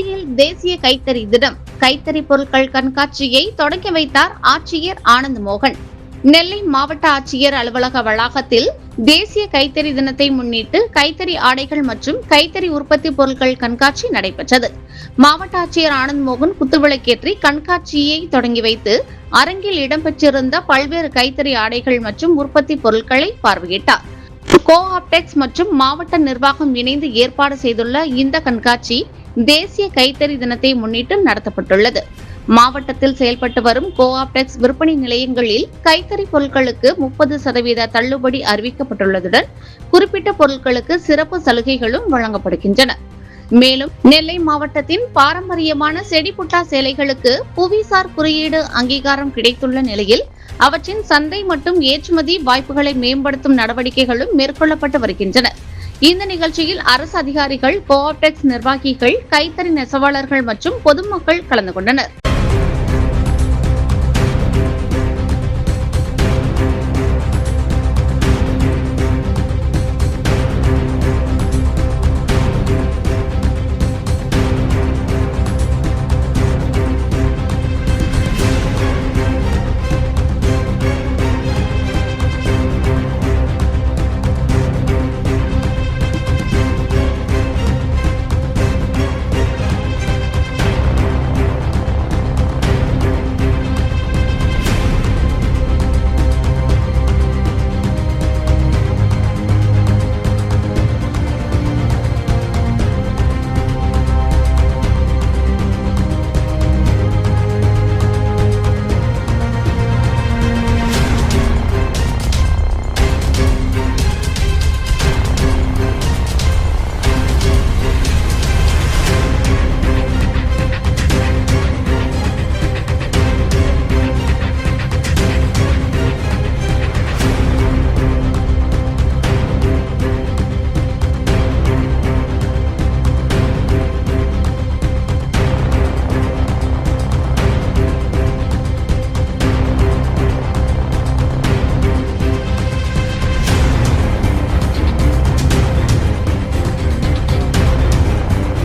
கிண்டியில் தேசிய கைத்தறி தினம் கைத்தறி பொருட்கள் கண்காட்சியை தொடங்கி வைத்தார் ஆட்சியர் ஆனந்த் மோகன். நெல்லை மாவட்ட ஆட்சியர் அலுவலக வளாகத்தில் தேசிய கைத்தறி தினத்தை முன்னிட்டு கைத்தறி ஆடைகள் மற்றும் கைத்தறி உற்பத்தி பொருட்கள் கண்காட்சி நடைபெற்றது. மாவட்ட ஆட்சியர் ஆனந்த் மோகன் குத்துவிளக்கேற்றி கண்காட்சியை தொடங்கி வைத்து அரங்கில் இடம்பெற்றிருந்த பல்வேறு கைத்தறி ஆடைகள் மற்றும் உற்பத்தி பொருட்களை பார்வையிட்டார். கோஆப்டெக்ஸ் மற்றும் மாவட்ட நிர்வாகம் இணைந்து ஏற்பாடு செய்துள்ள இந்த கண்காட்சி தேசிய கைத்தறி தினத்தை முன்னிட்டு நடத்தப்பட்டுள்ளது. மாவட்டத்தில் செயல்பட்டு வரும் கோஆப்டெக்ஸ் விற்பனை நிலையங்களில் கைத்தறி பொருட்களுக்கு 30% தள்ளுபடி அறிவிக்கப்பட்டுள்ளதுடன் குறிப்பிட்ட பொருட்களுக்கு சிறப்பு சலுகைகளும் வழங்கப்படுகின்றன. மேலும் நெல்லை மாவட்டத்தின் பாரம்பரியமான செடிப்புட்டா சேலைகளுக்கு புவிசார் குறியீடு அங்கீகாரம் கிடைத்துள்ள நிலையில் அவற்றின் சந்தை மற்றும் ஏற்றுமதி வாய்ப்புகளை மேம்படுத்தும் நடவடிக்கைகளும் மேற்கொள்ளப்பட்டு வருகின்றன. இந்த நிகழ்ச்சியில் அரசு அதிகாரிகள், கோஆப்டெக்ஸ் நிர்வாகிகள், கைத்தறி நெசவாளர்கள் மற்றும் பொதுமக்கள் கலந்து கொண்டனர்.